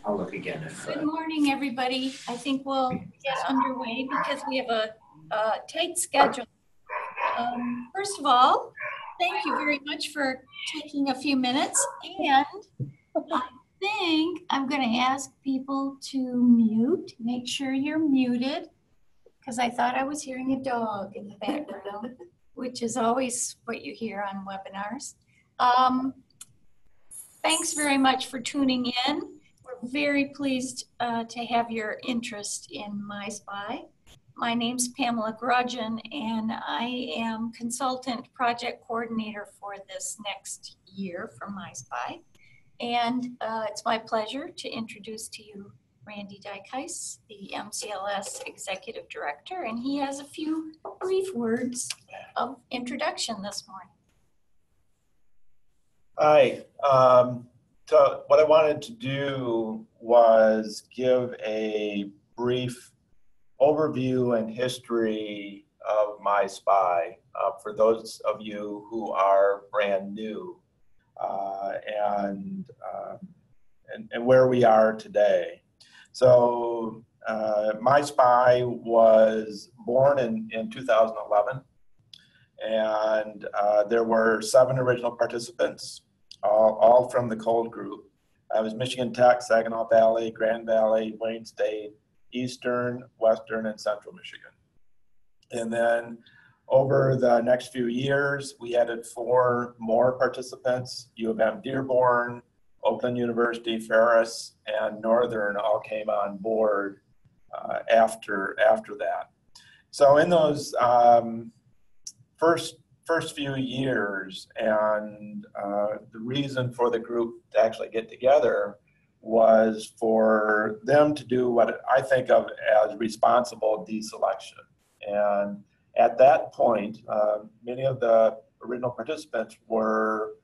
I'll look again if... Good morning, everybody. I think we'll get underway because we have a tight schedule. First of all, thank you very much for taking a few minutes. And I think I'm going to ask people to mute. Make sure you're muted, because I thought I was hearing a dog in the background, which is always what you hear on webinars. Thanks very much for tuning in. We're very pleased to have your interest in MI-SPI. My name's Pamela Grudgeon, and I am consultant project coordinator for this next year for MI-SPI. And it's my pleasure to introduce to you Randy Dykhuis, the MCLS Executive Director, and he has a few brief words of introduction this morning. Hi. So what I wanted to do was give a brief overview and history of MI-SPI for those of you who are brand new and where we are today. So MI-SPI was born in 2011, and there were 7 original participants, all from the cold group. I was Michigan Tech, Saginaw Valley, Grand Valley, Wayne State, Eastern, Western, and Central Michigan. And then over the next few years, we added 4 more participants. U of M Dearborn, Oakland University, Ferris, and Northern all came on board after that. So in those first few years, and the reason for the group to actually get together was for them to do what I think of as responsible deselection. And at that point, many of the original participants were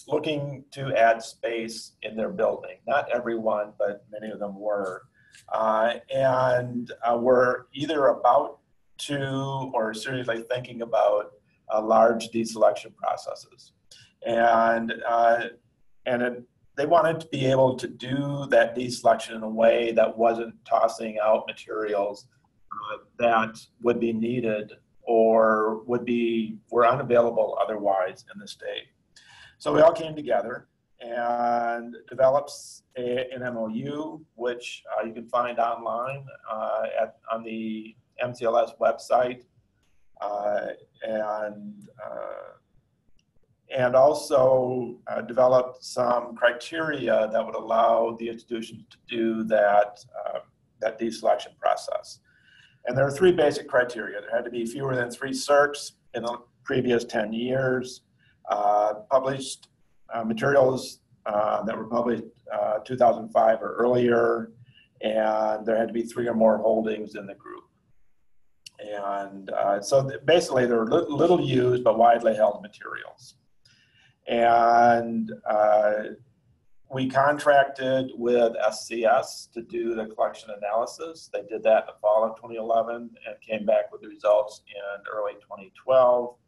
looking to add space in their building. Not everyone, but many of them were. And were either about to or seriously thinking about large deselection processes. And they wanted to be able to do that deselection in a way that wasn't tossing out materials that would be needed or were unavailable otherwise in the state. So we all came together and developed an MOU, which you can find online on the MCLS website, and also developed some criteria that would allow the institutions to do that deselection process. And there are 3 basic criteria. There had to be fewer than 3 certs in the previous 10 years, published materials that were published 2005 or earlier, and there had to be 3 or more holdings in the group. And so basically they were little used but widely held materials. And we contracted with SCS to do the collection analysis. They did that in the fall of 2011 and came back with the results in early 2012.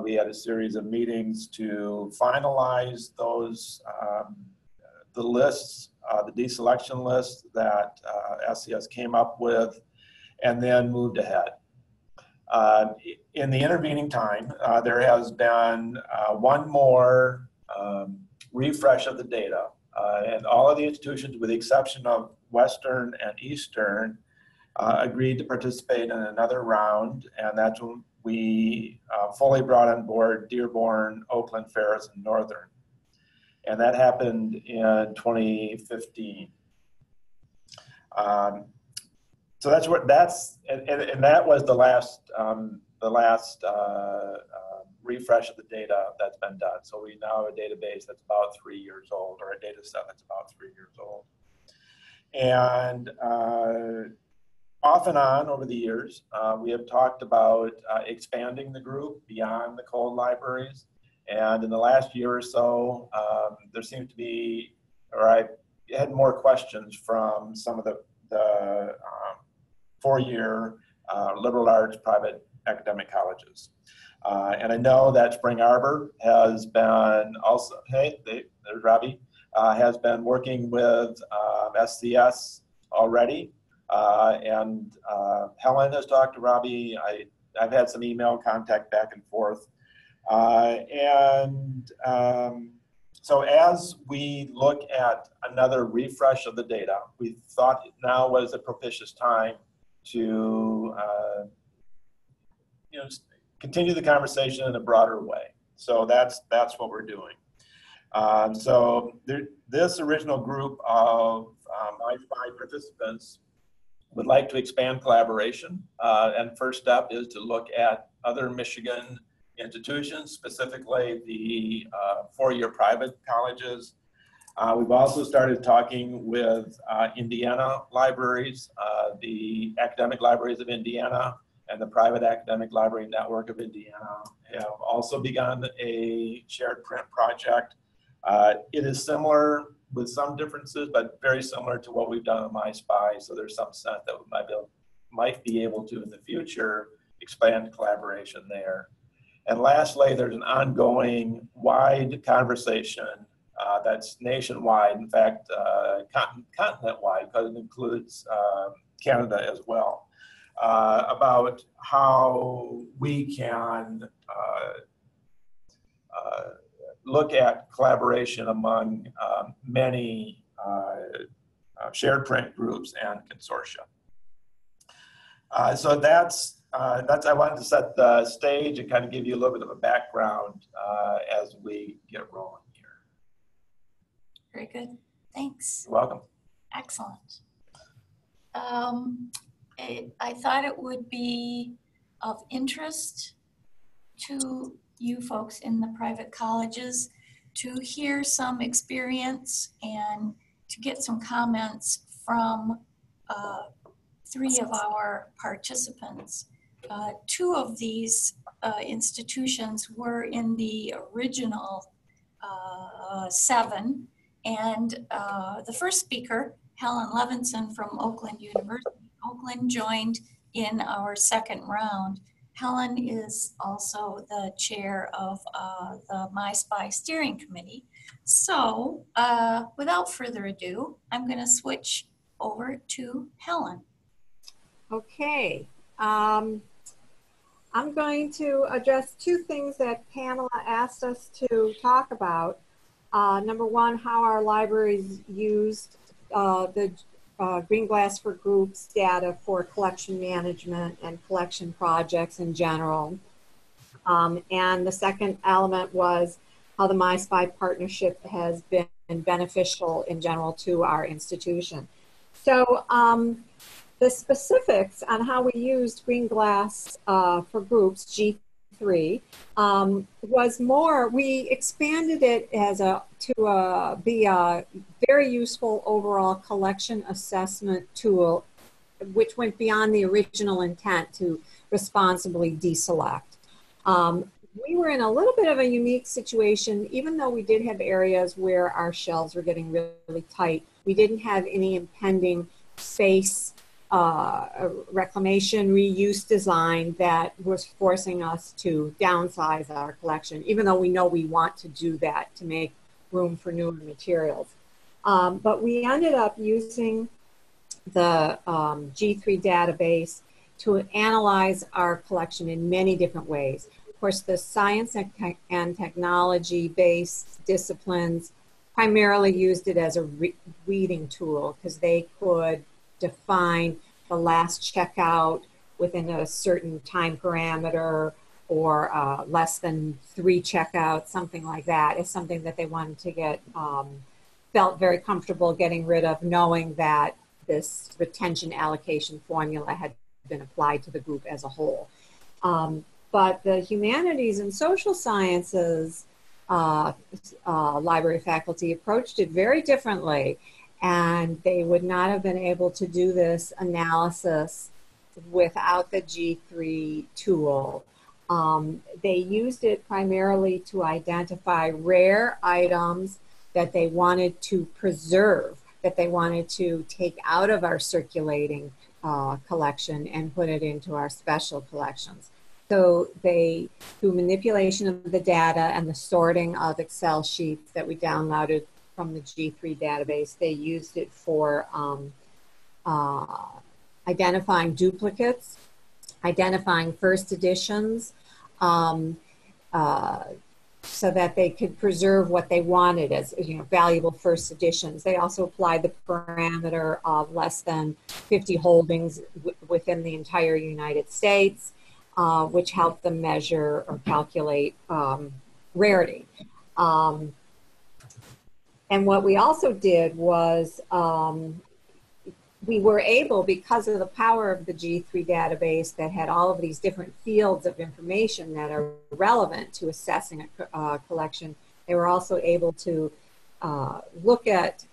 We had a series of meetings to finalize those, the lists, the deselection lists that SCS came up with, and then moved ahead. In the intervening time, there has been 1 more refresh of the data, and all of the institutions, with the exception of Western and Eastern, agreed to participate in another round, and that's when we fully brought on board Dearborn, Oakland, Ferris, and Northern. And that happened in 2015. So that was the last refresh of the data that's been done. So we now have a database that's about 3 years old, or a data set that's about 3 years old. And off and on over the years, we have talked about expanding the group beyond the cold libraries. And in the last year or so, there seems to be, or I had more questions from some of the 4-year liberal arts private academic colleges. And I know that Spring Arbor has been also, hey, there's Robbie, has been working with SCS already. And Helen has talked to Robbie. I've had some email contact back and forth. So as we look at another refresh of the data, we thought now was a propitious time to continue the conversation in a broader way. So that's what we're doing. This original group of MI-SPI participants would like to expand collaboration. And first step is to look at other Michigan institutions, specifically the four-year private colleges. We've also started talking with Indiana libraries, the academic libraries of Indiana and the private academic library network of Indiana have also begun a shared print project. It is similar with some differences, but very similar to what we've done in MI-SPI. So there's some sense that we might be able to in the future expand collaboration there. And lastly, there's an ongoing wide conversation that's nationwide, in fact, continent-wide, because it includes Canada as well, about how we can look at collaboration among many shared print groups and consortia. So that's I wanted to set the stage and kind of give you a little bit of a background as we get rolling here. Very good. Thanks. You're welcome. Excellent. I thought it would be of interest to you folks in the private colleges to hear some experience and to get some comments from three of our participants. Two of these institutions were in the original 7, and the first speaker, Helen Levinson from Oakland University. Oakland joined in our second round. Helen is also the chair of the MI-SPI steering committee. So without further ado, I'm going to switch over to Helen. Okay. I'm going to address two things that Pamela asked us to talk about. Number one, how our libraries used the Green Glass for Groups data for collection management and collection projects in general. And the second element was how the MI-SPI partnership has been beneficial in general to our institution. So the specifics on how we used Green Glass for Groups, G3, was more, we expanded it as to be a very useful overall collection assessment tool, which went beyond the original intent to responsibly deselect. We were in a little bit of a unique situation. Even though we did have areas where our shelves were getting really tight, we didn't have any impending space reclamation, reuse design that was forcing us to downsize our collection, even though we know we want to do that to make room for newer materials. But we ended up using the G3 database to analyze our collection in many different ways. Of course, the science and technology-based disciplines primarily used it as a weeding tool because they could define the last checkout within a certain time parameter or less than 3 checkouts, something like that, is something that they wanted to get, felt very comfortable getting rid of, knowing that this retention allocation formula had been applied to the group as a whole. But the humanities and social sciences library faculty approached it very differently, and they would not have been able to do this analysis without the G3 tool. They used it primarily to identify rare items that they wanted to preserve, that they wanted to take out of our circulating collection and put it into our special collections. So they, through manipulation of the data and the sorting of Excel sheets that we downloaded from the G3 database. They used it for identifying duplicates, identifying first editions, so that they could preserve what they wanted as, you know, valuable first editions. They also applied the parameter of less than 50 holdings within the entire United States, which helped them measure or calculate rarity. And what we also did was we were able, because of the power of the G3 database that had all of these different fields of information that are relevant to assessing a collection, they were also able to look at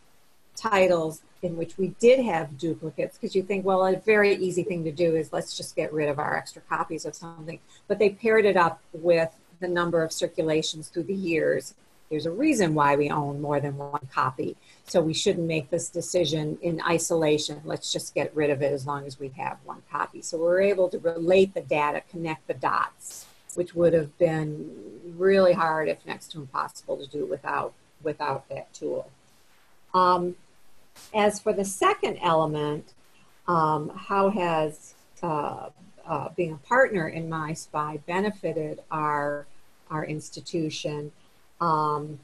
titles in which we did have duplicates, because you think, well, a very easy thing to do is let's just get rid of our extra copies of something. But they paired it up with the number of circulations through the years. There's a reason why we own more than one copy. So we shouldn't make this decision in isolation. Let's just get rid of it as long as we have one copy. So we're able to relate the data, connect the dots, which would have been really hard, if next to impossible, to do without that tool. As for the second element, how has being a partner in MI-SPI benefited our institution? From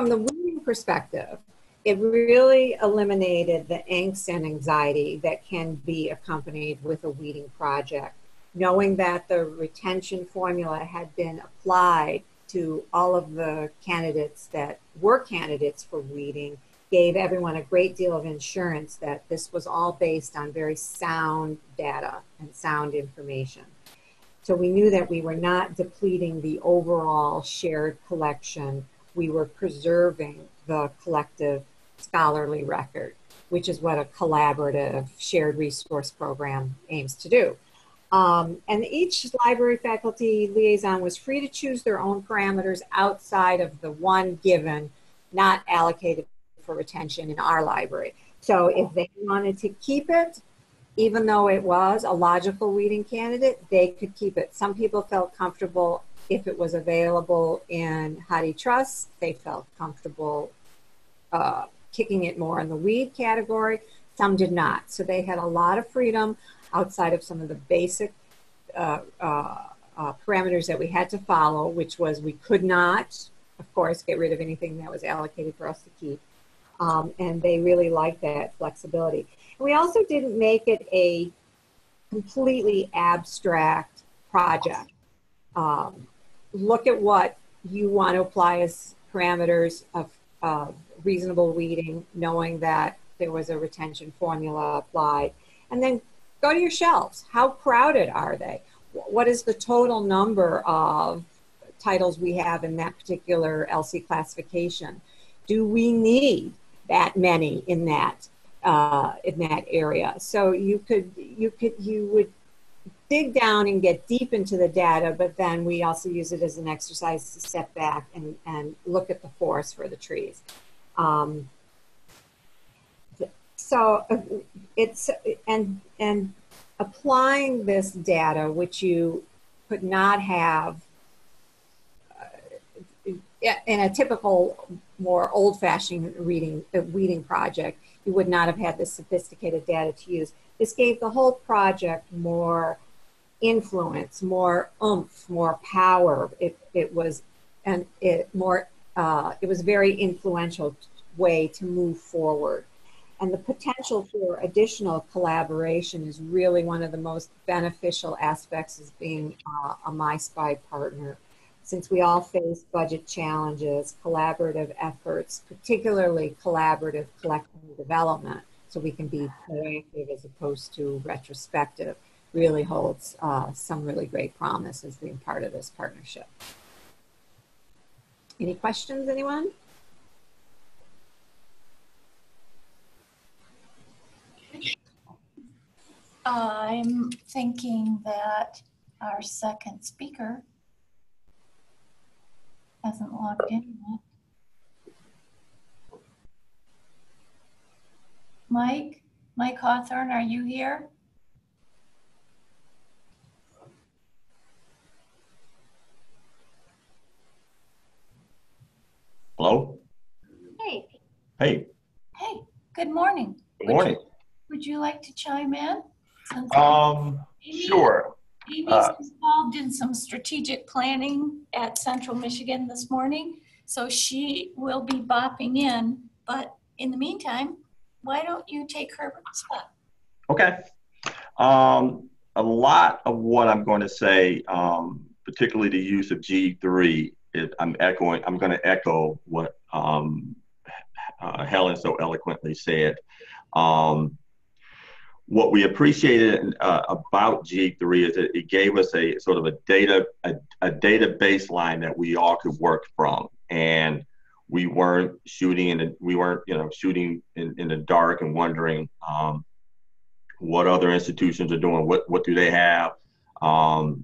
the weeding perspective, it really eliminated the angst and anxiety that can be accompanied with a weeding project. Knowing that the retention formula had been applied to all of the candidates that were candidates for weeding gave everyone a great deal of insurance that this was all based on very sound data and sound information. So we knew that we were not depleting the overall shared collection. We were preserving the collective scholarly record, which is what a collaborative shared resource program aims to do. And each library faculty liaison was free to choose their own parameters outside of the one given, not allocated for retention in our library. So if they wanted to keep it, even though it was a logical weeding candidate, they could keep it. Some people felt comfortable if it was available in HathiTrust. They felt comfortable kicking it more in the weed category. Some did not. So they had a lot of freedom outside of some of the basic parameters that we had to follow, which was we could not, of course, get rid of anything that was allocated for us to keep. And they really liked that flexibility. We also didn't make it a completely abstract project. Look at what you want to apply as parameters of reasonable weeding, knowing that there was a retention formula applied. And then go to your shelves. How crowded are they? What is the total number of titles we have in that particular LC classification? Do we need that many in that area? So you would dig down and get deep into the data, but then we also use it as an exercise to step back and look at the forest for the trees. So it's, and applying this data, which you could not have in a typical, more old-fashioned weeding project, you would not have had this sophisticated data to use. This gave the whole project more influence, more oomph, more power. It was a very influential way to move forward. And the potential for additional collaboration is really one of the most beneficial aspects of being a MI-SPI partner. Since we all face budget challenges, collaborative efforts, particularly collaborative collecting development, so we can be proactive as opposed to retrospective, really holds some really great promise as being part of this partnership. Any questions, anyone? I'm thinking that our second speaker hasn't logged in yet. Mike Hawthorne, are you here? Hey. Hey, good morning. Good morning. Would you like to chime in? Since Sure. Amy's involved in some strategic planning at Central Michigan this morning, so she will be bopping in. But in the meantime, why don't you take her spot? Okay. A lot of what I'm going to say, particularly the use of G3, I'm going to echo what Helen so eloquently said. What we appreciated about G3 is that it gave us a sort of a data baseline that we all could work from, and we weren't shooting in the dark and wondering what other institutions are doing, what do they have,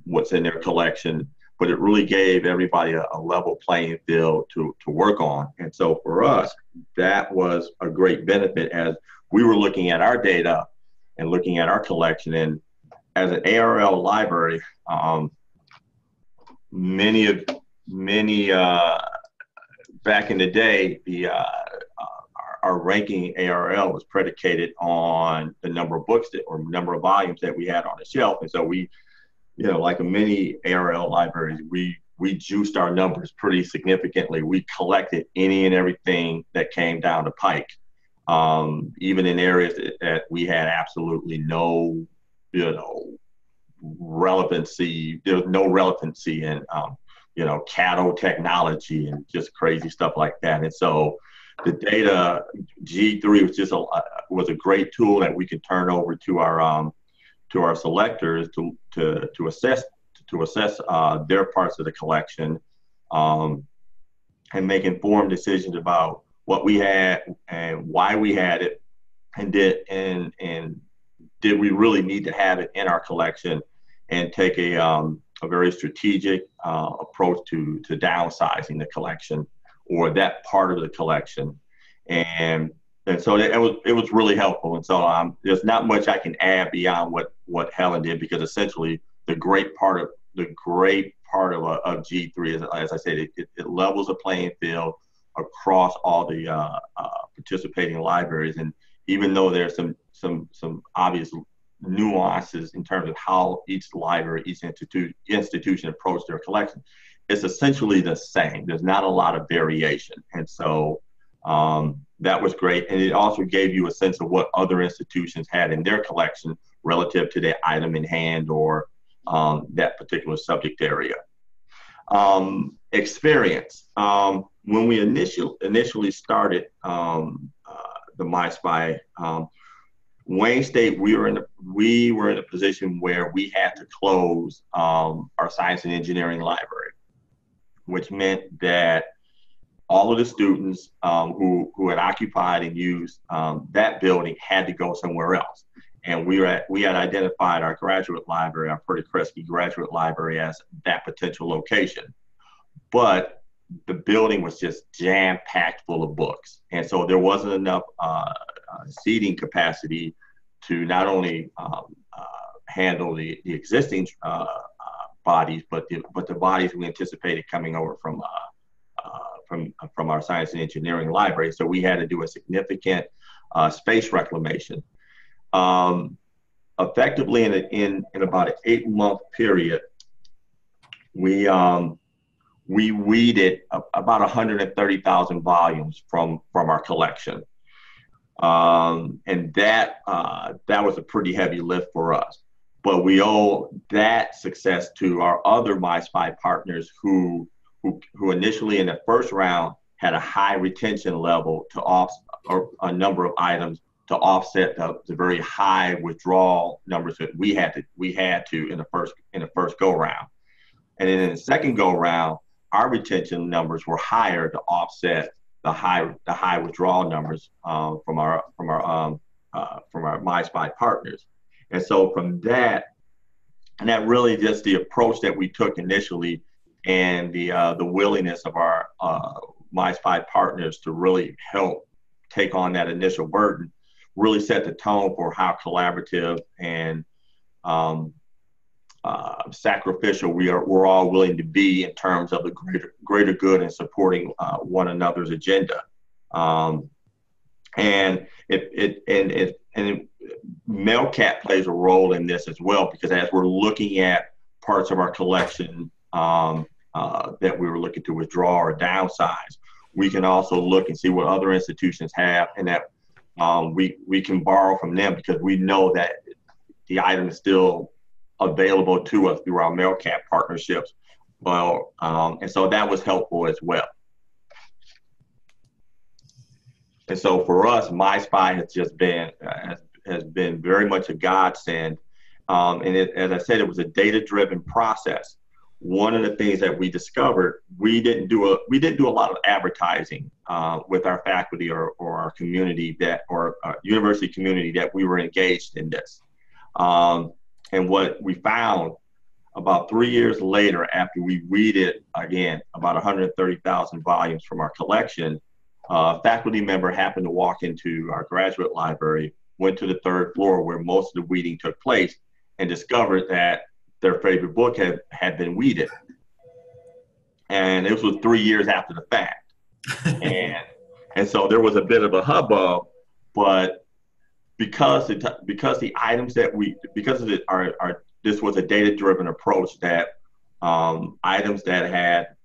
what's in their collection. But it really gave everybody a level playing field to work on. And so for us, that was a great benefit as we were looking at our data and looking at our collection. And as an ARL library, many back in the day, our ranking ARL was predicated on the number of books or number of volumes that we had on the shelf. And so we, like many ARL libraries, we juiced our numbers pretty significantly. We collected any and everything that came down the pike, even in areas that we had absolutely no, relevancy. There was no relevancy in, cattle technology and just crazy stuff like that. And so the data, G3 was a great tool that we could turn over to our selectors to assess their parts of the collection, and make informed decisions about what we had and why we had it, and did we really need to have it in our collection, and take a very strategic approach to downsizing the collection or that part of the collection. And so it was really helpful. And so there's not much I can add beyond what Helen did, because essentially the great part of G3 is, as I said, it levels the playing field across all the participating libraries. And even though there's some obvious nuances in terms of how each library, each institution approach their collection, it's essentially the same. There's not a lot of variation. And so that was great. And it also gave you a sense of what other institutions had in their collection relative to their item in hand or that particular subject area. Experience. When we initially started the MI-SPI, Wayne State, we were in a position where we had to close our science and engineering library, which meant that all of the students who had occupied and used that building had to go somewhere else. And we had identified our graduate library, our Purdy Kresge graduate library, as that potential location. But the building was just jam-packed full of books. And so there wasn't enough seating capacity to not only handle the existing bodies, but the bodies we anticipated coming over from our science and engineering library. So we had to do a significant space reclamation. Effectively, in about an 8-month period, we weeded about 130,000 volumes from our collection, and that was a pretty heavy lift for us. But we owe that success to our other MI-SPI partners who initially in the first round had a high retention level or a number of items to offset the very high withdrawal numbers that we had to in the first go round. And then in the second go round, our retention numbers were higher to offset the high withdrawal numbers from our MI-SPI partners. And so from that, and that really just the approach that we took initially, and the willingness of our MI-SPI partners to really help take on that initial burden, really set the tone for how collaborative and sacrificial we're all willing to be in terms of the greater good and supporting one another's agenda. And MailCat plays a role in this as well, because as we're looking at parts of our collection that we were looking to withdraw or downsize, we can also look and see what other institutions have, and that we can borrow from them, because we know that the item is still available to us through our MailCat partnerships. Well, and so that was helpful as well. And so for us, MI-SPI has just been has been very much a godsend. And as I said, it was a data-driven process. One of the things that we discovered, we didn't do a lot of advertising with our faculty or our community or university community that we were engaged in this. And what we found about 3 years later, after we weeded again about 130,000 volumes from our collection, a faculty member happened to walk into our graduate library, went to the third floor where most of the weeding took place, and discovered that their favorite book had been weeded. And this was 3 years after the fact. and so there was a bit of a hubbub, but because the items that this was a data-driven approach, that items that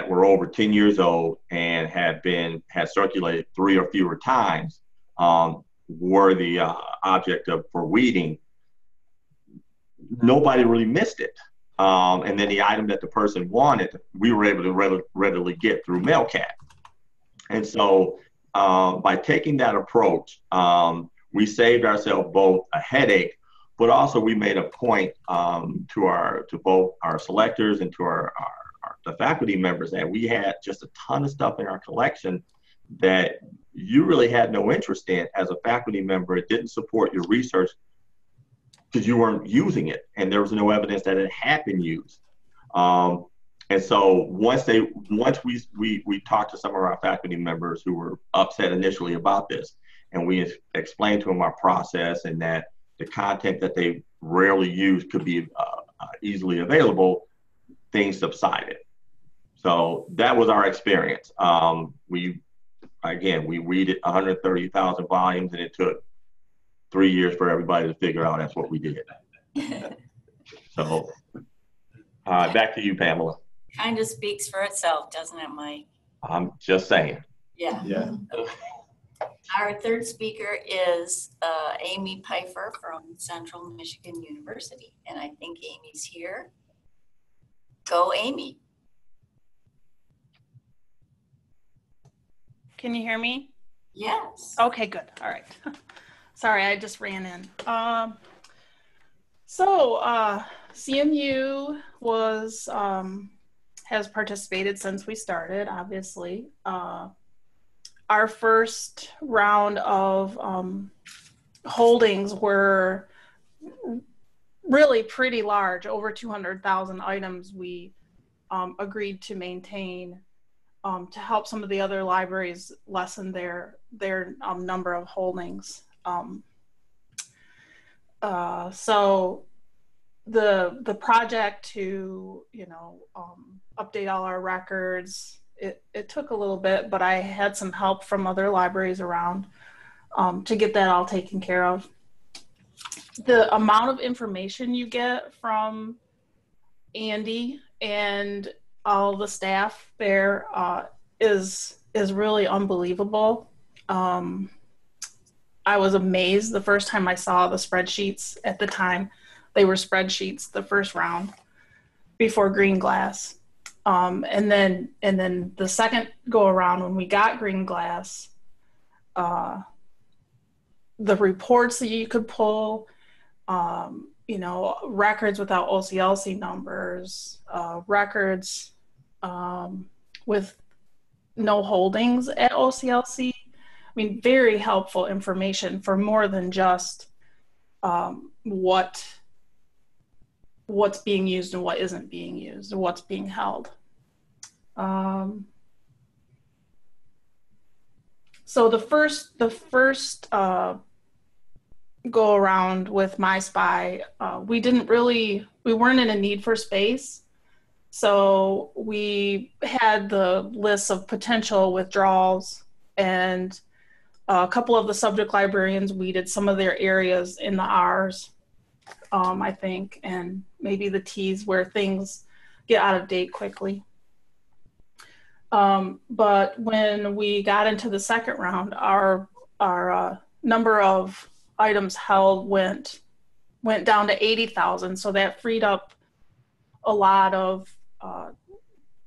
were over 10 years old and had circulated 3 or fewer times were the object for weeding, nobody really missed it. And then the item that the person wanted, we were able to readily get through MailCat. And so by taking that approach, we saved ourselves both a headache, but also we made a point to both our selectors and to the faculty members that we had just a ton of stuff in our collection that you really had no interest in as a faculty member. It didn't support your research because you weren't using it, and there was no evidence that it had been used. And so once we talked to some of our faculty members who were upset initially about this, and we explained to them our process and that the content that they rarely use could be easily available, things subsided. So that was our experience. We weeded 130,000 volumes, and it took 3 years for everybody to figure out that's what we did. So back to you, Pamela. Kind of speaks for itself, doesn't it, Mike? I'm just saying. Yeah. Yeah. Our third speaker is Amy Pfeiffer from Central Michigan University, and I think Amy's here. Go, Amy. Can you hear me? Yes. Okay, good. All right. Sorry, I just ran in. CMU has participated since we started, obviously. Our first round of holdings were really pretty large, over 200,000 items we agreed to maintain to help some of the other libraries lessen their number of holdings. So the project to update all our records, it took a little bit, but I had some help from other libraries around to get that all taken care of. The amount of information you get from Andy and all the staff there is really unbelievable. I was amazed the first time I saw the spreadsheets. At the time, they were spreadsheets the first round before green glass. And then the second go around when we got green glass, the reports that you could pull, records without OCLC numbers, records with no holdings at OCLC. I mean, very helpful information for more than just what's being used and what isn't being used, and what's being held. So the first go around with MI-SPI, we weren't in a need for space. So we had the list of potential withdrawals, and a couple of the subject librarians weeded some of their areas in the R's, I think, and maybe the T's where things get out of date quickly. But when we got into the second round, our number of items held went down to 80,000. So that freed up a lot of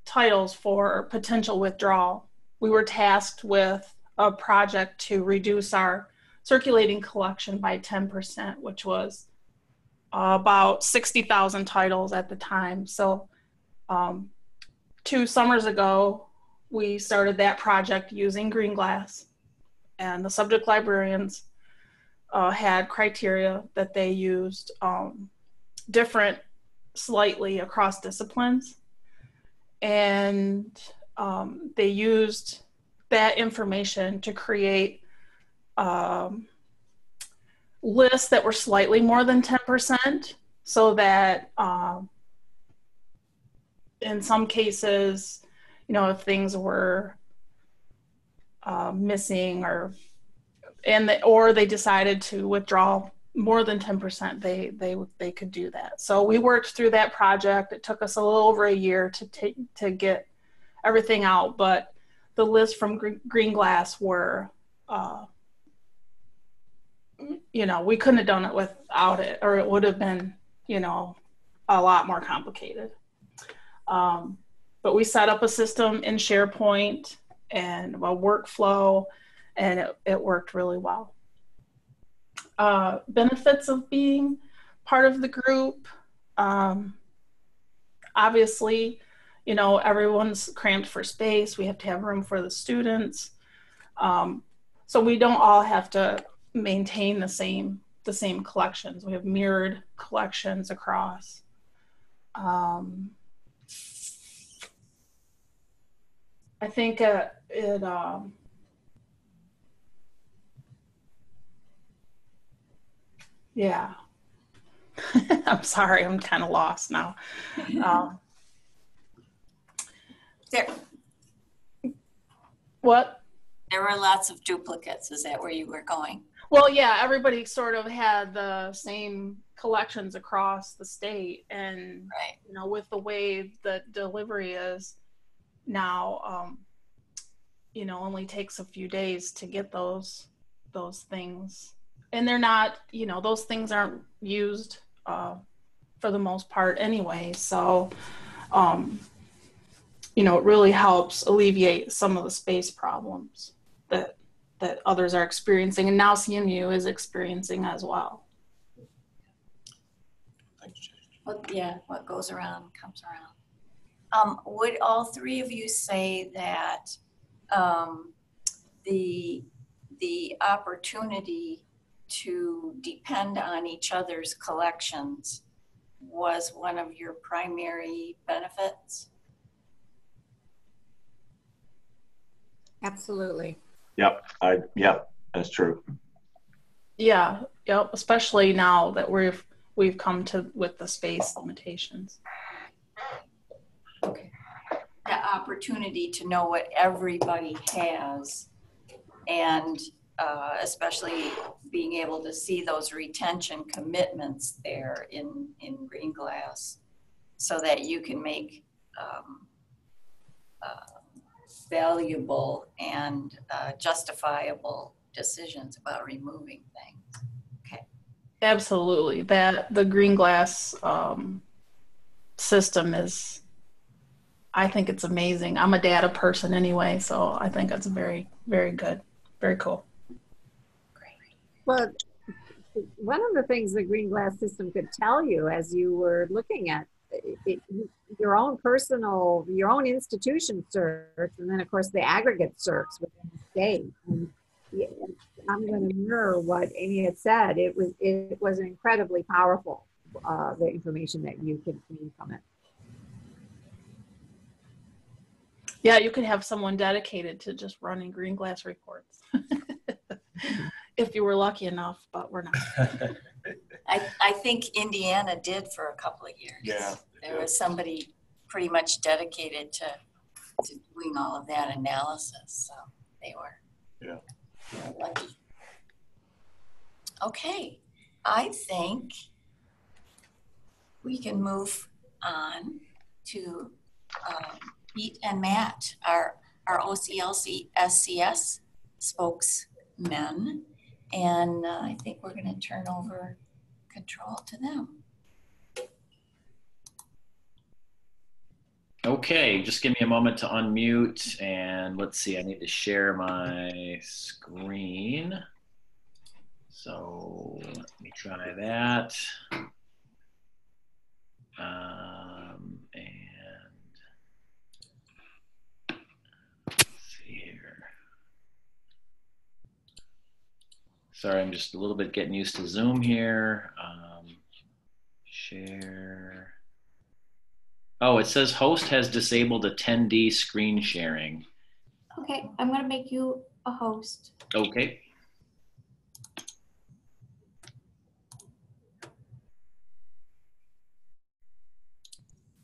titles for potential withdrawal. We were tasked with a project to reduce our circulating collection by 10%, which was about 60,000 titles at the time. So 2 summers ago, we started that project using green glass, and the subject librarians had criteria that they used different slightly across disciplines, and they used that information to create lists that were slightly more than 10%, so that in some cases, you know, if things were missing or they decided to withdraw more than 10%, they could do that. So we worked through that project. It took us a little over a year to get everything out, but the lists from Green Glass were, you know, we couldn't have done it without it, or it would have been, you know, a lot more complicated. But we set up a system in SharePoint and a workflow, and it worked really well. Benefits of being part of the group. Obviously, you know, everyone's cramped for space. We have to have room for the students. So we don't all have to maintain the same collections. We have mirrored collections across. I think yeah. I'm sorry, I'm kind of lost now. What? There were lots of duplicates. Is that where you were going? Well, yeah, everybody sort of had the same collections across the state, and right. You know, with the way the delivery is now, you know, only takes a few days to get those things, and they're not, you know, those things aren't used for the most part anyway. So, you know, it really helps alleviate some of the space problems that others are experiencing, and now CMU is experiencing as well. Well, yeah, what goes around comes around. Would all three of you say that the opportunity to depend on each other's collections was one of your primary benefits? Absolutely. Yep, that's true. Yeah, yep, especially now that we've come to with the space limitations. Okay. The opportunity to know what everybody has, and especially being able to see those retention commitments there in Green Glass, so that you can make valuable and justifiable decisions about removing things. Okay. Absolutely. That the Green Glass system is, I think it's amazing. I'm a data person anyway, so I think it's very, very good. Very cool. Great. Well, one of the things the Green Glass system could tell you as you were looking at your own personal, your own institution search, and then of course the aggregate search within the state. And I'm going to mirror what Amy had said. It was incredibly powerful, the information that you could glean from it. Yeah, you could have someone dedicated to just running Green Glass reports. If you were lucky enough, but we're not. I think Indiana did for a couple of years. Yeah. There was somebody pretty much dedicated to doing all of that analysis. So they were. Yeah. Lucky. Okay, I think we can move on to Pete and Matt, our OCLC SCS spokesmen. And I think we're going to turn over control to them. Okay, just give me a moment to unmute, and let's see, I need to share my screen. So let me try that. And let's see here. Sorry, I'm just a little bit getting used to Zoom here. Share. Oh, it says host has disabled attendee screen sharing. Okay, I'm going to make you a host. Okay.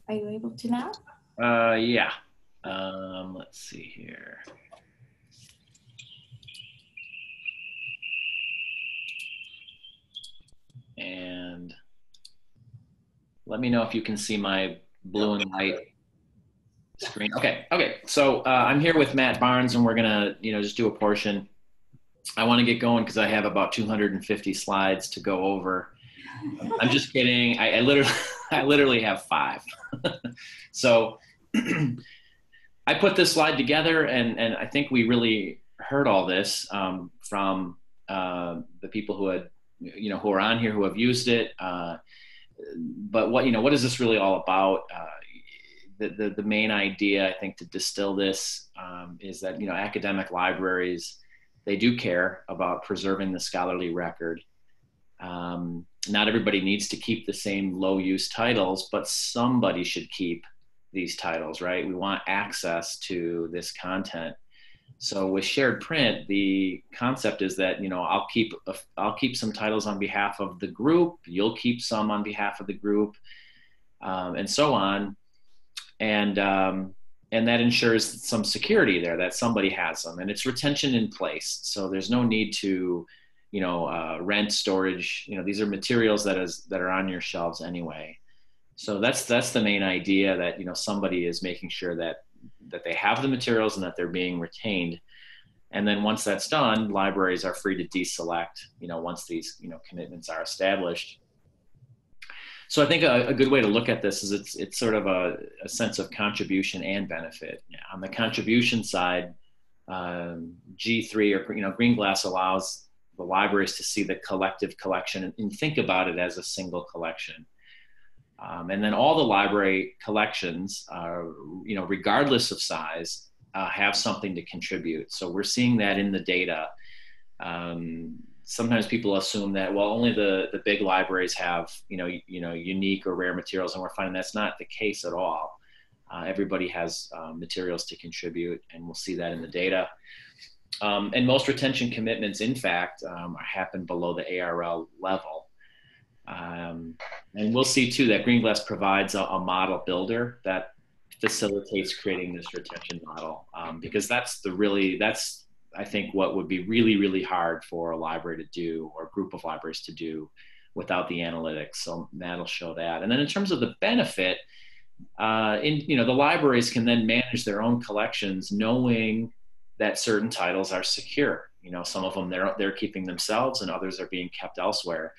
Are you able to now? Yeah. Let's see here. And let me know if you can see my blue and white screen. Okay. So I'm here with Matt Barnes, and we're gonna, just do a portion. I want to get going because I have about 250 slides to go over. I'm just kidding. I literally have 5. So I put this slide together, and I think we really heard all this from the people who had, who are on here, who have used it. But what is this really all about? The main idea, I think, to distill this is that, academic libraries, they do care about preserving the scholarly record. Not everybody needs to keep the same low-use titles, but somebody should keep these titles, right? We want access to this content. So with shared print, the concept is that, I'll keep some titles on behalf of the group, you'll keep some on behalf of the group, and so on. And that ensures some security there, that somebody has them, and it's retention in place. So there's no need to, rent storage. These are materials that are on your shelves anyway. So that's the main idea, that, somebody is making sure that they have the materials and that they're being retained. And then once that's done, libraries are free to deselect, once these, commitments are established. So I think a good way to look at this is it's sort of a sense of contribution and benefit. On the contribution side, G3 or Green Glass allows the libraries to see the collective collection and think about it as a single collection. And then all the library collections, regardless of size, have something to contribute. So we're seeing that in the data. Sometimes people assume that, well, only the big libraries have, unique or rare materials, and we're finding that's not the case at all. Everybody has materials to contribute, and we'll see that in the data. And most retention commitments, in fact, happen below the ARL level. And we'll see too that Green Glass provides a model builder that facilitates creating this retention model, because that's I think what would be really, really hard for a library to do, or a group of libraries to do, without the analytics. So that'll show that. And then in terms of the benefit, the libraries can then manage their own collections, knowing that certain titles are secure. Some of them they're keeping themselves, and others are being kept elsewhere.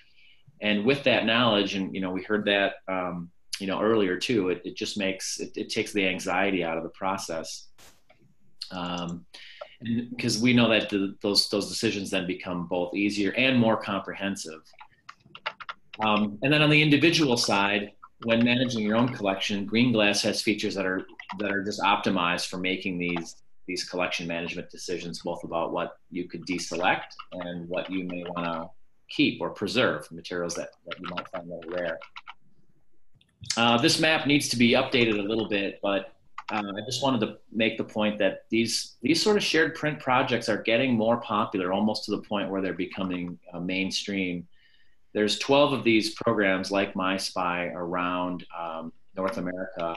And with that knowledge, and we heard that earlier too, it just makes it takes the anxiety out of the process. Because we know that those decisions then become both easier and more comprehensive. And then on the individual side, when managing your own collection, Green Glass has features that are just optimized for making these collection management decisions, both about what you could deselect and what you may want to keep or preserve, materials that you might find very rare. This map needs to be updated a little bit, but I just wanted to make the point that these sort of shared print projects are getting more popular, almost to the point where they're becoming mainstream. There's 12 of these programs like MI-SPI around North America,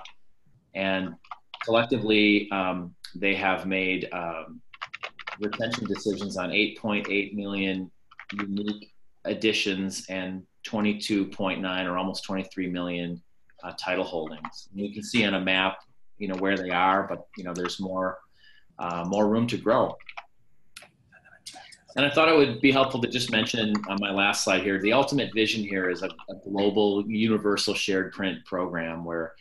and collectively they have made retention decisions on 8.8 million unique additions and 22.9 or almost 23 million title holdings. And you can see on a map, where they are, but there's more room to grow. And I thought it would be helpful to just mention on my last slide here, the ultimate vision here is a global universal shared print program where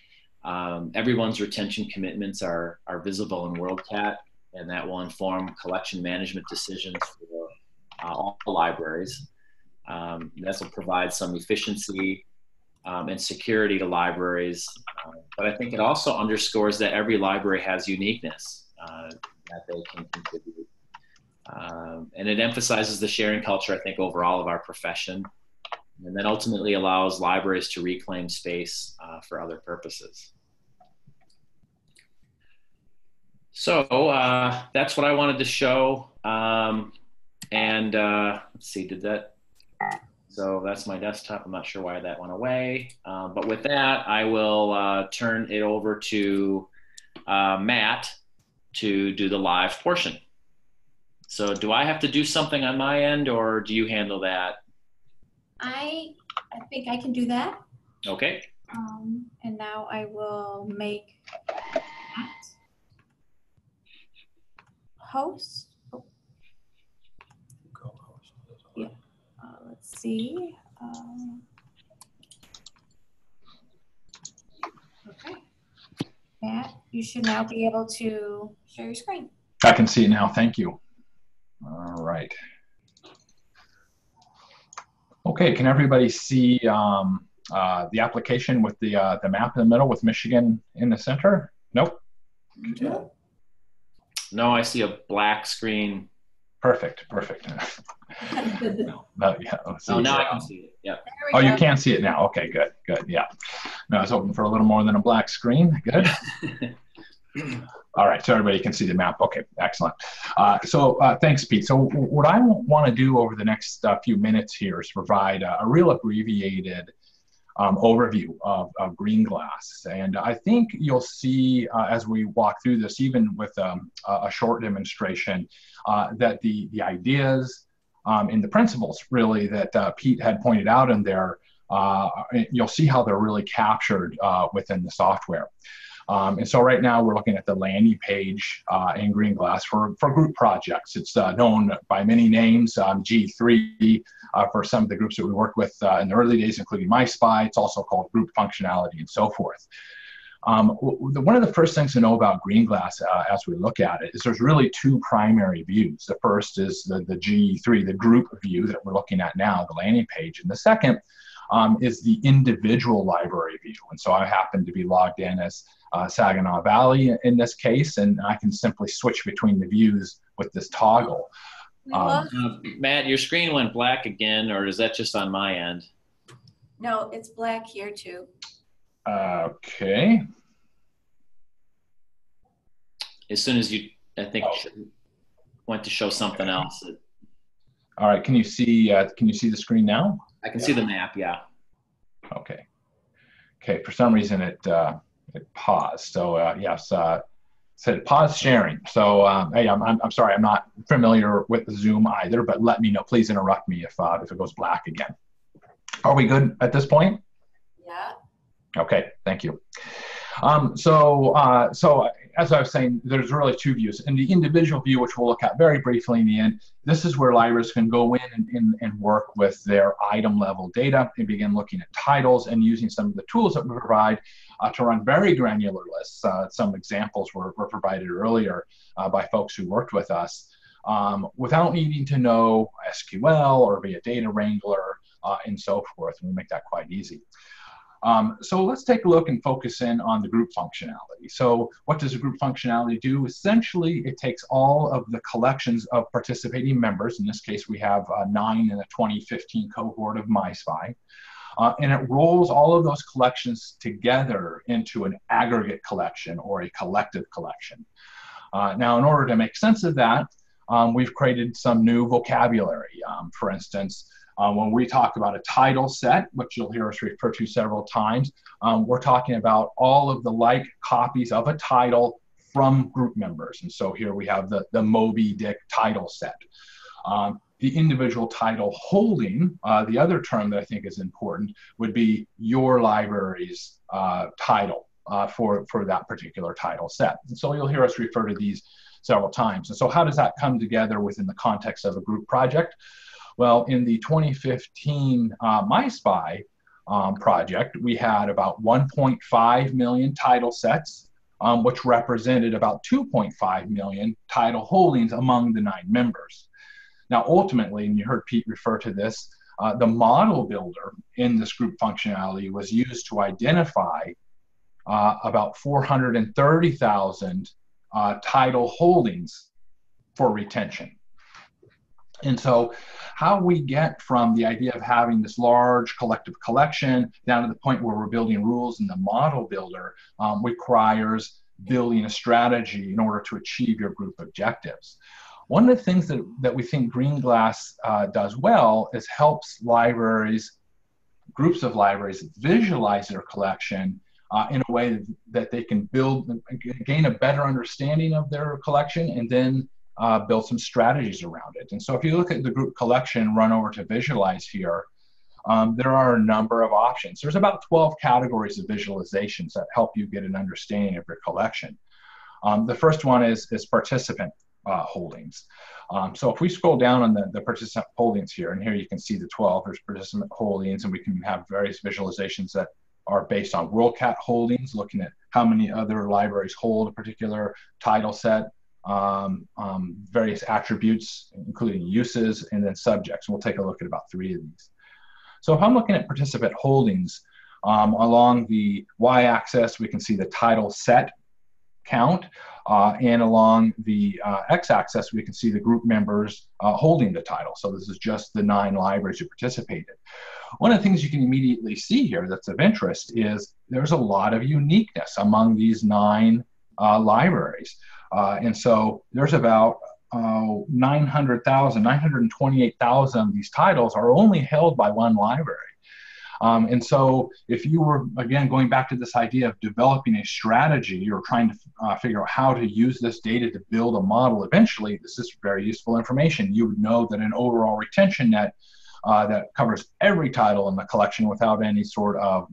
everyone's retention commitments are visible in WorldCat, and that will inform collection management decisions for all libraries. This will provide some efficiency and security to libraries, but I think it also underscores that every library has uniqueness that they can contribute. And it emphasizes the sharing culture, I think, overall of our profession, and then ultimately allows libraries to reclaim space for other purposes. So that's what I wanted to show. And let's see, so that's my desktop. I'm not sure why that went away. But with that, I will turn it over to Matt to do the live portion. So do I have to do something on my end, or do you handle that? I think I can do that. Okay. And now I will make that host. Oh. Yeah. Let's see. Okay. Matt, you should now be able to share your screen. I can see it now. Thank you. All right. Okay, can everybody see the application with the map in the middle with Michigan in the center? Nope. Okay. No, I see a black screen. Perfect, perfect. Yeah, oh, now I can see it. Yeah. Oh, you can see it now. Okay, good, good. Yeah. No, I was hoping for a little more than a black screen. Good. All right, so everybody can see the map. Okay, excellent. Thanks, Pete. So what I want to do over the next few minutes here is provide a real abbreviated overview of green glass. And I think you'll see as we walk through this, even with a short demonstration, that the ideas and the principles really that Pete had pointed out in there, you'll see how they're really captured within the software. And so right now we're looking at the landing page in green glass for group projects. It's known by many names, G3 for some of the groups that we worked with in the early days, including MI-SPI. It's also called group functionality and so forth. One of the first things to know about green glass as we look at it is there's really two primary views. The first is the G3, the group view that we're looking at now, the landing page. And the second is the individual library view. And so I happen to be logged in as Saginaw Valley in this case, and I can simply switch between the views with this toggle. Matt, your screen went black again, or is that just on my end? No, it's black here too. Okay. As soon as you, I think, went to show something else. All right, can you see the screen now? I can see the map, yeah. Okay. Okay, for some reason it paused. So yes, said pause sharing. So hey, I'm sorry, I'm not familiar with Zoom either, but let me know. Please interrupt me if it goes black again. Are we good at this point? Yeah. Okay, thank you. So as I was saying, there's really two views. In the individual view, which we'll look at very briefly in the end, this is where libraries can go in and work with their item level data and begin looking at titles and using some of the tools that we provide to run very granular lists. Some examples were provided earlier by folks who worked with us without needing to know SQL or be a data wrangler and so forth. And we make that quite easy. So let's take a look and focus in on the group functionality. So what does a group functionality do? Essentially, it takes all of the collections of participating members. In this case, we have 9 in the 2015 cohort of MI-SPI. And it rolls all of those collections together into an aggregate collection or a collective collection. Now, in order to make sense of that, we've created some new vocabulary. For instance, when we talk about a title set, which you'll hear us refer to several times, we're talking about all of the like copies of a title from group members. And so here we have the Moby Dick title set. The individual title holding, the other term that I think is important, would be your library's title for that particular title set. And so you'll hear us refer to these several times. And so how does that come together within the context of a group project? Well, in the 2015 MI-SPI project, we had about 1.5 million title sets, which represented about 2.5 million title holdings among the 9 members. Now, ultimately, and you heard Pete refer to this, the model builder in this group functionality was used to identify about 430,000 title holdings for retention. And so how we get from the idea of having this large collective collection down to the point where we're building rules in the model builder requires building a strategy in order to achieve your group objectives. One of the things that we think Green Glass does well is helps libraries, groups of libraries, visualize their collection in a way that they can gain a better understanding of their collection and then build some strategies around it. And so if you look at the group collection and run over to visualize here, there are a number of options. There's about 12 categories of visualizations that help you get an understanding of your collection. The first one is participant holdings. So if we scroll down on the participant holdings here, and here you can see the 12, there's participant holdings, and we can have various visualizations that are based on WorldCat holdings, looking at how many other libraries hold a particular title set, various attributes, including uses, and then subjects. And we'll take a look at about 3 of these. So if I'm looking at participant holdings, along the y-axis, we can see the title set count, and along the x-axis, we can see the group members holding the title. So this is just the 9 libraries who participated. One of the things you can immediately see here that's of interest is there's a lot of uniqueness among these 9 libraries. And so there's about 928,000 of these titles are only held by 1 library. And so if you were, again, going back to this idea of developing a strategy or trying to figure out how to use this data to build a model, eventually this is very useful information. You would know that an overall retention net that covers every title in the collection without any sort of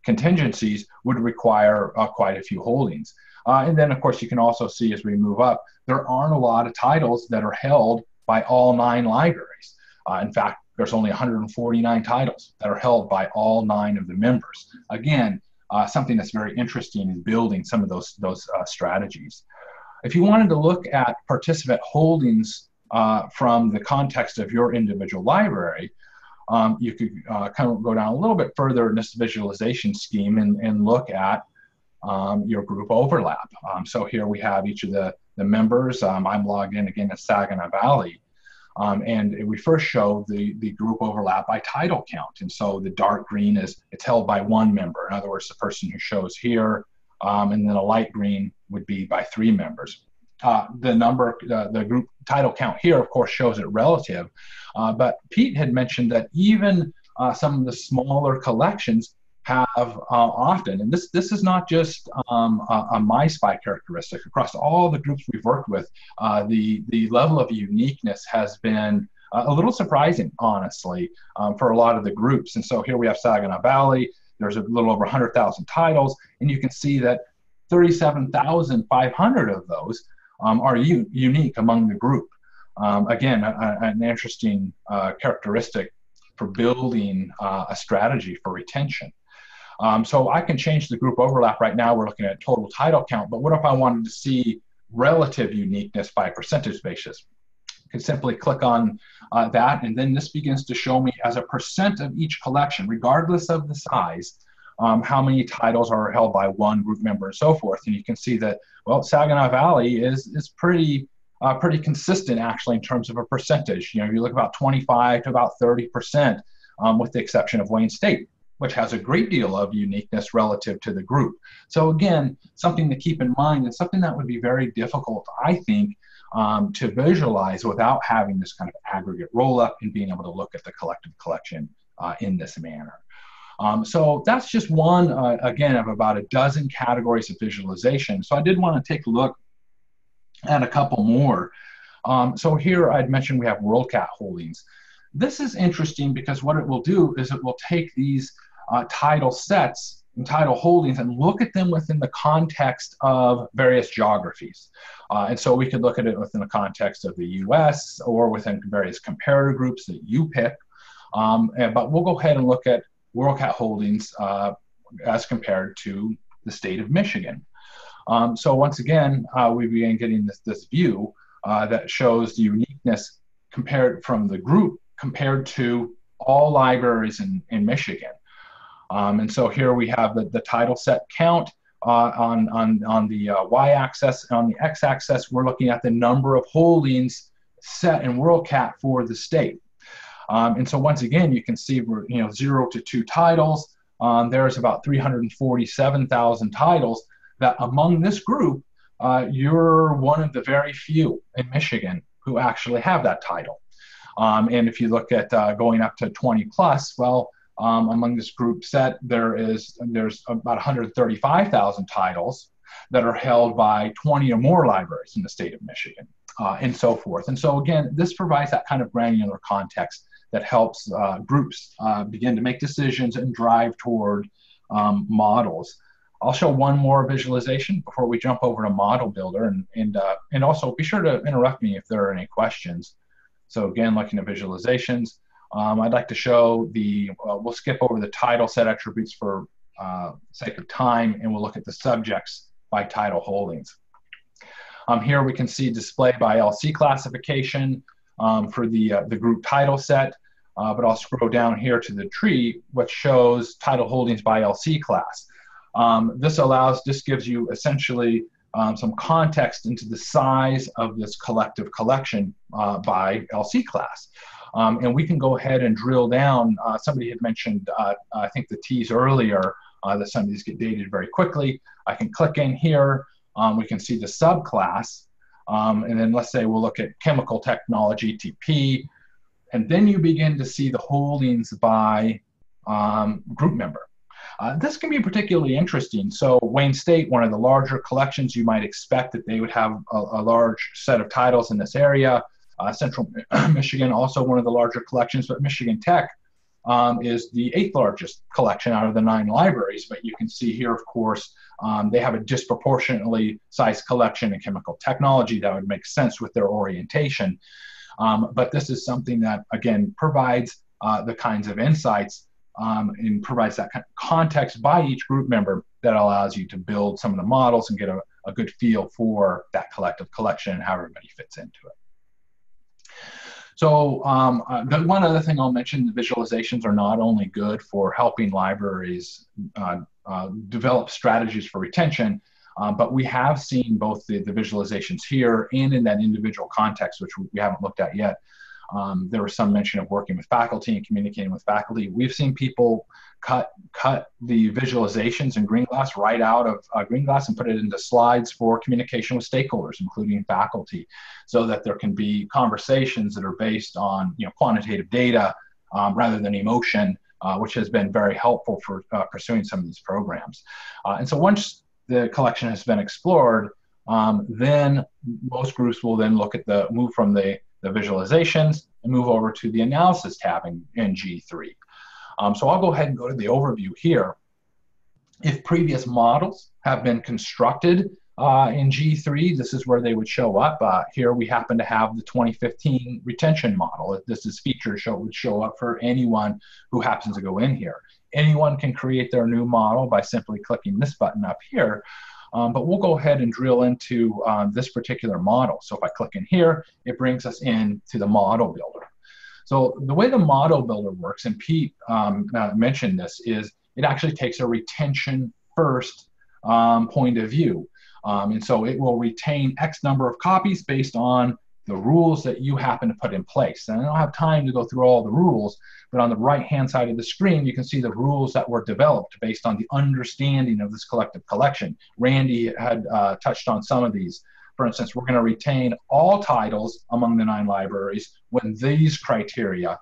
contingencies would require quite a few holdings. And then, of course, you can also see as we move up, there aren't a lot of titles that are held by all 9 libraries. In fact, there's only 149 titles that are held by all 9 of the members. Again, something that's very interesting in building some of those strategies. If you wanted to look at participant holdings from the context of your individual library, you could kind of go down a little bit further in this visualization scheme and look at your group overlap. So here we have each of the members. I'm logged in again as Saginaw Valley. And we first show the group overlap by title count. And so the dark green is it's held by 1 member. In other words, the person who shows here, and then a light green would be by 3 members. The group title count here, of course, shows it relative. But Pete had mentioned that even some of the smaller collections have often, and this is not just a MI-SPI characteristic. Across all the groups we've worked with, the level of uniqueness has been a little surprising, honestly, for a lot of the groups. And so here we have Saginaw Valley. There's a little over 100,000 titles, and you can see that 37,500 of those are unique among the group. Again, an interesting characteristic for building a strategy for retention. So I can change the group overlap. Right now we're looking at total title count, but what if I wanted to see relative uniqueness by a percentage basis? I could simply click on that, and then this begins to show me as a percent of each collection, regardless of the size, how many titles are held by 1 group member and so forth. And you can see that, well, Saginaw Valley is pretty consistent actually in terms of a percentage. You know, you look about 25 to about 30%, with the exception of Wayne State, which has a great deal of uniqueness relative to the group. So again, something to keep in mind, and something that would be very difficult, I think, to visualize without having this kind of aggregate roll-up and being able to look at the collective collection in this manner. So that's just one, again, of about a dozen categories of visualization. So I did want to take a look at a couple more. So here I'd mentioned we have WorldCat holdings. This is interesting because what it will do is it will take these title sets and title holdings and look at them within the context of various geographies. And so we could look at it within the context of the US or within various comparator groups that you pick. But we'll go ahead and look at WorldCat holdings as compared to the state of Michigan. So once again, we began getting this view that shows the uniqueness compared from the group compared to all libraries in Michigan. And so here we have the title set count on the y-axis. On the x-axis, we're looking at the number of holdings set in WorldCat for the state. And so once again, you can see we're 0 to 2 titles. There's about 347,000 titles. That among this group, you're one of the very few in Michigan who actually have that title. And if you look at going up to 20 plus, well, among this group set, there's about 135,000 titles that are held by 20 or more libraries in the state of Michigan, and so forth. And so again, this provides that kind of granular context that helps groups begin to make decisions and drive toward models. I'll show one more visualization before we jump over to Model Builder, and also be sure to interrupt me if there are any questions. So again, looking at visualizations, I'd like to show we'll skip over the title set attributes for sake of time, and we'll look at the subjects by title holdings. Here we can see display by LC classification for the group title set, but I'll scroll down here to the tree, which shows title holdings by LC class. This gives you essentially some context into the size of this collective collection by LC class. And we can go ahead and drill down. Somebody had mentioned, I think the T's earlier, that some of these get dated very quickly. I can click in here. We can see the subclass. And then let's say we'll look at chemical technology, TP. And then you begin to see the holdings by group member. This can be particularly interesting. So Wayne State, one of the larger collections, you might expect that they would have a large set of titles in this area. Central Michigan, also one of the larger collections, but Michigan Tech is the 8th largest collection out of the 9 libraries. But you can see here, of course, they have a disproportionately sized collection in chemical technology. That would make sense with their orientation. But this is something that, again, provides the kinds of insights and provides that kind of context by each group member that allows you to build some of the models and get a good feel for that collective collection and how everybody fits into it. So one other thing I'll mention, the visualizations are not only good for helping libraries develop strategies for retention, but we have seen both the visualizations here and in that individual context, which we haven't looked at yet. There was some mention of working with faculty and communicating with faculty. We've seen people cut the visualizations in Greenglass right out of Greenglass and put it into slides for communication with stakeholders, including faculty, so that there can be conversations that are based on quantitative data rather than emotion, which has been very helpful for pursuing some of these programs. And so once the collection has been explored, then most groups will then look at move from the visualizations and move over to the analysis tab in G3. So I'll go ahead and go to the overview here. If previous models have been constructed in G3, this is where they would show up. Here we happen to have the 2015 retention model. This is featured, would show up for anyone who happens to go in here. Anyone can create their new model by simply clicking this button up here. But we'll go ahead and drill into this particular model. So if I click in here, it brings us into the model builder. So the way the model builder works, and Pete mentioned this, is it actually takes a retention first point of view. And so it will retain X number of copies based on the rules that you happen to put in place. And I don't have time to go through all the rules, but on the right-hand side of the screen, you can see the rules that were developed based on the understanding of this collective collection. Randy had touched on some of these. For instance, we're going to retain all titles among the 9 libraries when these criteria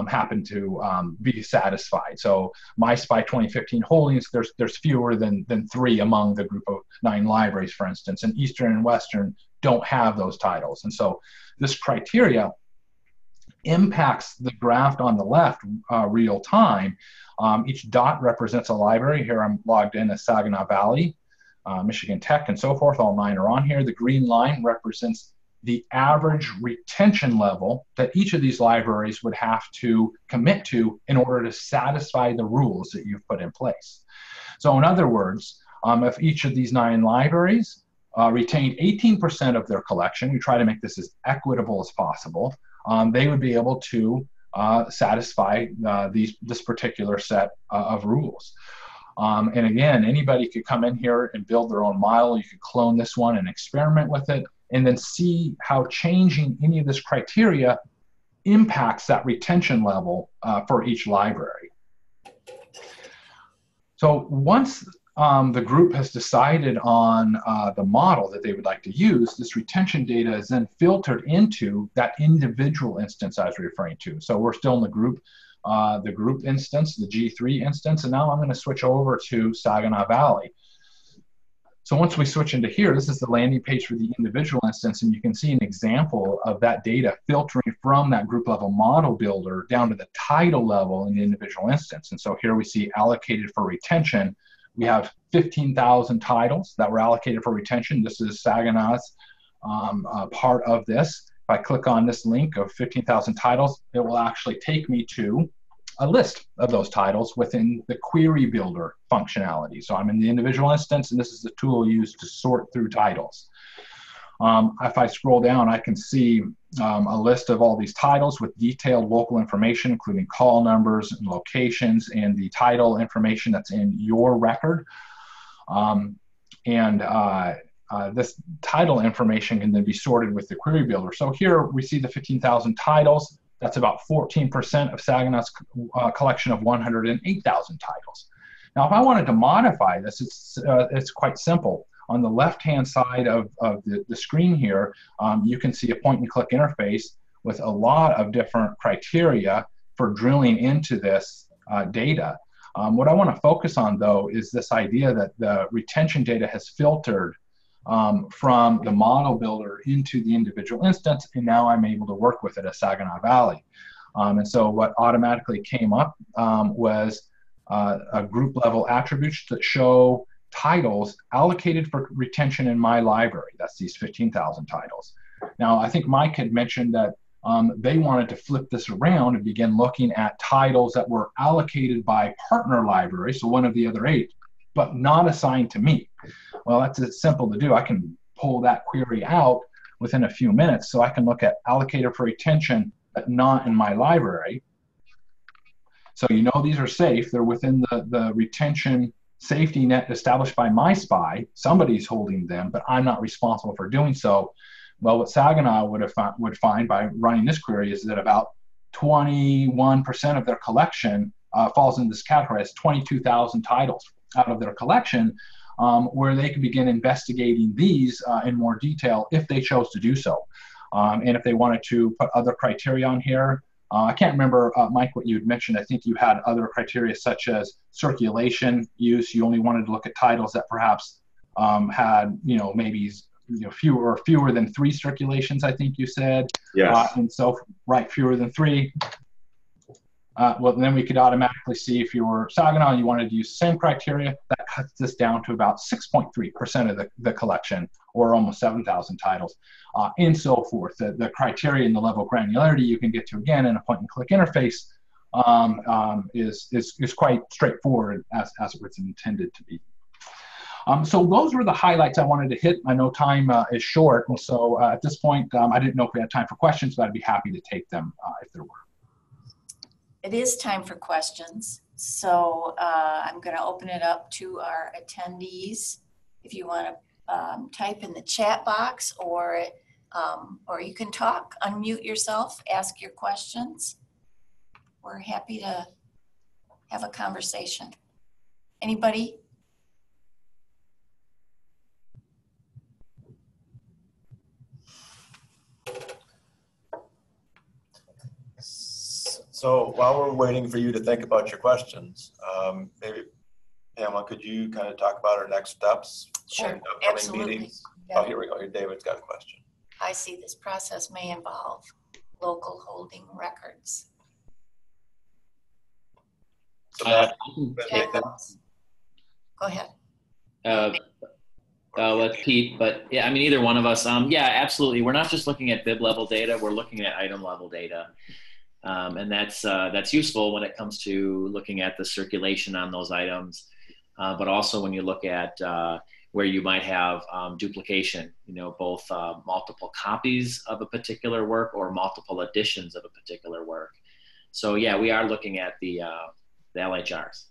happen to be satisfied. So MI-SPI 2015 holdings, there's fewer than 3 among the group of 9 libraries, for instance, and Eastern and Western don't have those titles. And so this criteria impacts the graph on the left real time. Each dot represents a library. Here I'm logged in as Saginaw Valley, Michigan Tech, and so forth. All 9 are on here. The green line represents the average retention level that each of these libraries would have to commit to in order to satisfy the rules that you've put in place. So in other words, if each of these 9 libraries retained 18% of their collection, we try to make this as equitable as possible, they would be able to satisfy this particular set of rules. And again, anybody could come in here and build their own model. You could clone this one and experiment with it, and then see how changing any of this criteria impacts that retention level for each library. So once the group has decided on the model that they would like to use, this retention data is then filtered into that individual instance I was referring to. So we're still in the group instance, the G3 instance, and now I'm going to switch over to Saginaw Valley. So once we switch into here, this is the landing page for the individual instance, and you can see an example of that data filtering from that group level model builder down to the title level in the individual instance. And so here we see allocated for retention. We have 15,000 titles that were allocated for retention. This is Saginaw's part of this. If I click on this link of 15,000 titles, it will actually take me to a list of those titles within the query builder functionality. So I'm in the individual instance, and this is the tool used to sort through titles. If I scroll down, I can see a list of all these titles with detailed local information, including call numbers and locations and the title information that's in your record. This title information can then be sorted with the query builder. So here we see the 15,000 titles. That's about 14% of Saginaw's collection of 108,000 titles. Now, if I wanted to modify this, it's quite simple. On the left-hand side of the screen here, you can see a point-and-click interface with a lot of different criteria for drilling into this data. What I want to focus on, though, is this idea that the retention data has filtered from the model builder into the individual instance, and now I'm able to work with it at Saginaw Valley. And so what automatically came up was a group level attributes that show titles allocated for retention in my library. That's these 15,000 titles. Now, I think Mike had mentioned that they wanted to flip this around and begin looking at titles that were allocated by partner libraries, so one of the other 8, but not assigned to me. Well, that's simple to do. I can pull that query out within a few minutes, so I can look at allocated for retention, but not in my library. So you know these are safe. They're within the retention safety net established by MI-SPI. Somebody's holding them, but I'm not responsible for doing so. Well, what Saginaw would find by running this query is that about 21% of their collection falls in this category as 22,000 titles out of their collection, where they can begin investigating these in more detail if they chose to do so. And if they wanted to put other criteria on here, I can't remember, Mike, what you had mentioned. I think you had other criteria such as circulation use. You only wanted to look at titles that perhaps had, maybe fewer than 3 circulations, I think you said. Yes. And so, right, fewer than 3. Well, then we could automatically see if you were Saginaw and you wanted to use the same criteria, that cuts this down to about 6.3% of the collection, or almost 7,000 titles, and so forth. The criteria and the level of granularity you can get to, again, in a point-and-click interface is quite straightforward as it was intended to be. So those were the highlights I wanted to hit. I know time is short, and so at this point, I didn't know if we had time for questions, but I'd be happy to take them if there were. It is time for questions. So I'm going to open it up to our attendees. If you want to type in the chat box, or you can talk, unmute yourself, ask your questions. We're happy to have a conversation. Anybody? So while we're waiting for you to think about your questions, maybe Pamela, could you kind of talk about our next steps? Sure, Upcoming absolutely. meetings? Yeah. Oh, here we go. Here, David's got a question. I see this process may involve local holding records. So Matt, Jack, go ahead. Let's Pete, but yeah, I mean, either one of us. Yeah, absolutely. We're not just looking at bib level data; we're looking at item level data, and that's useful when it comes to looking at the circulation on those items, but also when you look at where you might have duplication. You know, both multiple copies of a particular work or multiple editions of a particular work. So yeah, we are looking at the LHRs.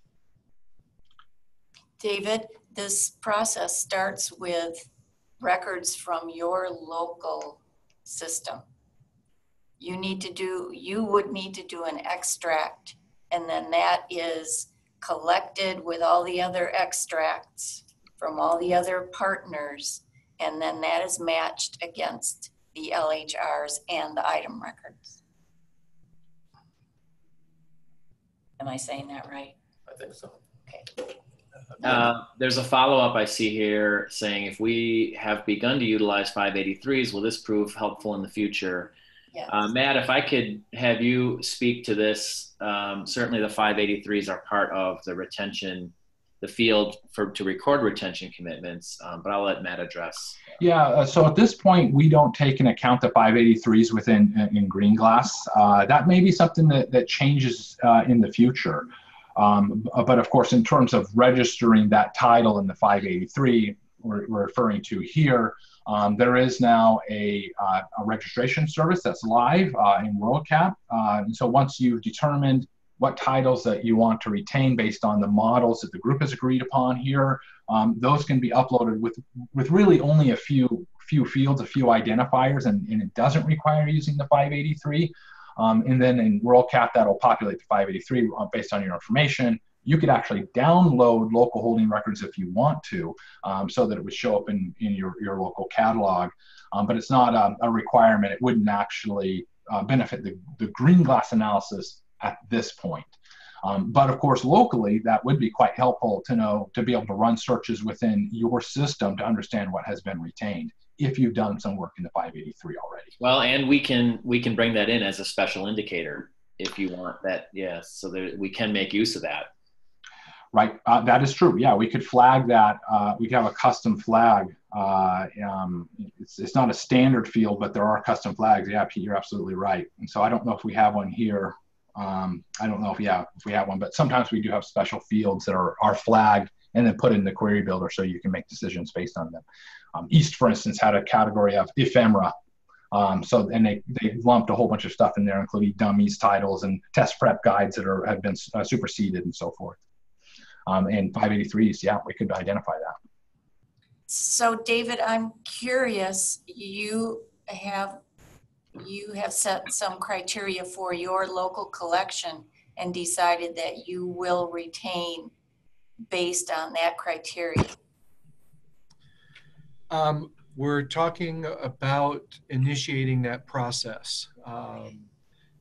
David, this process starts with records from your local system. You would need to do an extract, and then that is collected with all the other extracts from all the other partners, and then that is matched against the LHRs and the item records. Am I saying that right? I think so. Okay. There's a follow-up I see here saying, if we have begun to utilize 583s, will this prove helpful in the future? Yes. Matt, if I could have you speak to this, certainly the 583s are part of the retention, the field to record retention commitments, but I'll let Matt address. Yeah, so at this point, we don't take into account the 583s in Green Glass. That may be something that changes in the future. But of course, in terms of registering that title in the 583 we're referring to here, there is now a registration service that's live in WorldCat. And so once you've determined what titles that you want to retain based on the models that the group has agreed upon here, those can be uploaded with really only a few fields, a few identifiers, and it doesn't require using the 583. And then in WorldCat, that'll populate the 583 based on your information. You could actually download local holding records if you want to, so that it would show up in your local catalog. But it's not a requirement. It wouldn't actually benefit the Green Glass analysis at this point. But of course, locally, that would be quite helpful to be able to run searches within your system to understand what has been retained, if you've done some work in the 583 already. Well, and we can bring that in as a special indicator if you want that. Yes, so we can make use of that. Right, that is true. Yeah, we could flag that. We could have a custom flag. It's not a standard field, but there are custom flags. Yeah, Pete, you're absolutely right. And so I don't know if we have one here. I don't know if we have one, but sometimes we do have special fields that are flagged and then put in the query builder so you can make decisions based on them. East, for instance, had a category of ephemera. And they lumped a whole bunch of stuff in there, including dummies, titles, and test prep guides that have been superseded and so forth. And 583s, yeah, we could identify that. So David, I'm curious, you have set some criteria for your local collection and decided that you will retain based on that criteria. We're talking about initiating that process.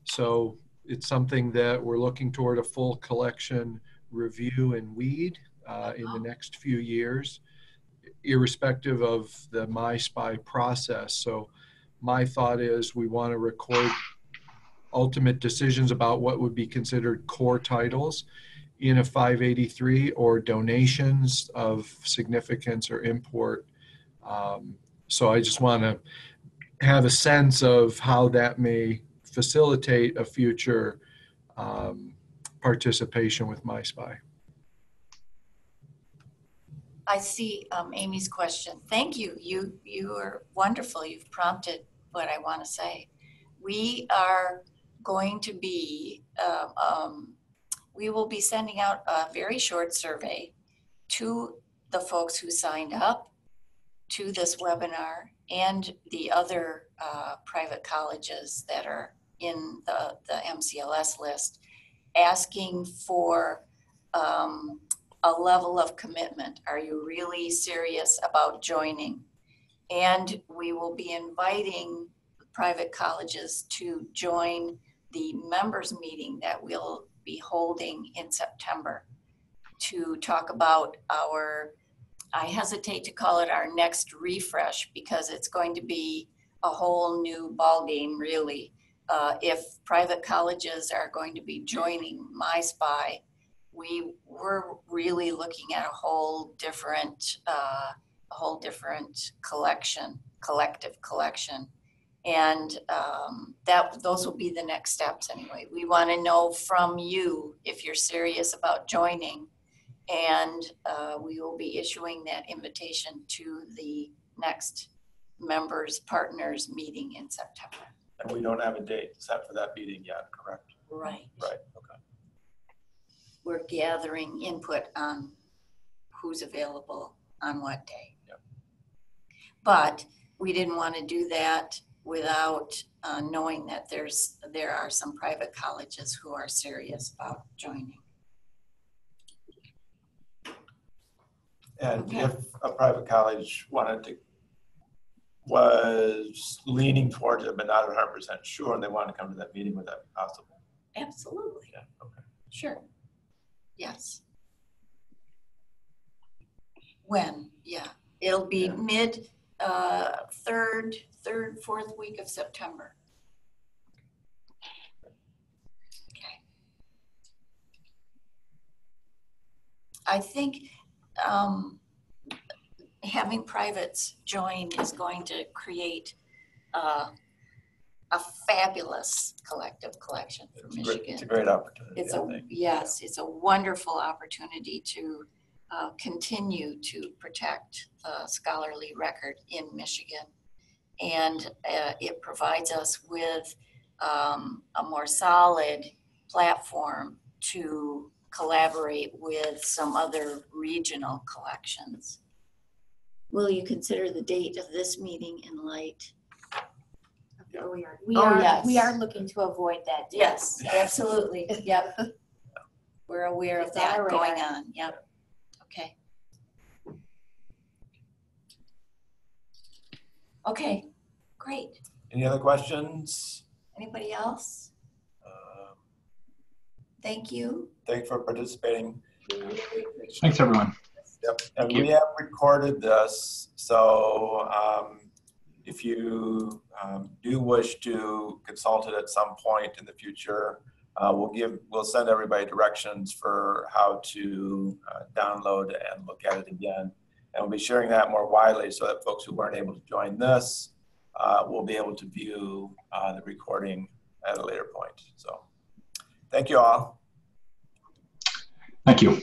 So it's something that we're looking toward a full collection review and weed in the next few years, irrespective of the MI-SPI process. So my thought is we want to record ultimate decisions about what would be considered core titles in a 583 or donations of significance or import. So I just want to have a sense of how that may facilitate a future participation with MI-SPI. I see Amy's question. Thank you. You are wonderful. You've prompted what I want to say. We are going to be, we will be sending out a very short survey to the folks who signed up to this webinar and the other private colleges that are in the MCLS list, asking for a level of commitment. Are you really serious about joining? And we will be inviting private colleges to join the members meeting that we'll be holding in September to talk about our, I hesitate to call it our next refresh because it's going to be a whole new ballgame really. If private colleges are going to be joining MI-SPI, we're really looking at a whole different collective collection. And those will be the next steps anyway. We want to know from you if you're serious about joining, and we will be issuing that invitation to the next members partners meeting in September. And we don't have a date set for that meeting yet, correct? Right. Right, okay. We're gathering input on who's available on what day. Yep. But we didn't want to do that without knowing that there are some private colleges who are serious about joining. And Okay. if a private college was leaning towards it, but not 100% sure, and they want to come to that meeting, would that be possible? Absolutely. Yeah, okay. Sure. Yes. When? Yeah. It'll be mid third, fourth week of September. Okay. I think having privates join is going to create a fabulous collective collection for Michigan. It's a great opportunity. Yes, it's a wonderful opportunity to continue to protect the scholarly record in Michigan. And it provides us with a more solid platform to collaborate with some other regional collections. Will you consider the date of this meeting in light? Oh, we are. Yes. We are looking to avoid that. Yes, absolutely. Yep. We're aware of It's on that our going radar. on. Yep. Okay. Okay, great. Any other questions? Anybody else? Thank you. Thanks for participating. We really appreciate Thanks, everyone. Yep. And you. we have recorded this, so if you do wish to consult it at some point in the future, we'll send everybody directions for how to download and look at it again. And we'll be sharing that more widely so that folks who weren't able to join this will be able to view the recording at a later point. So thank you all. Thank you.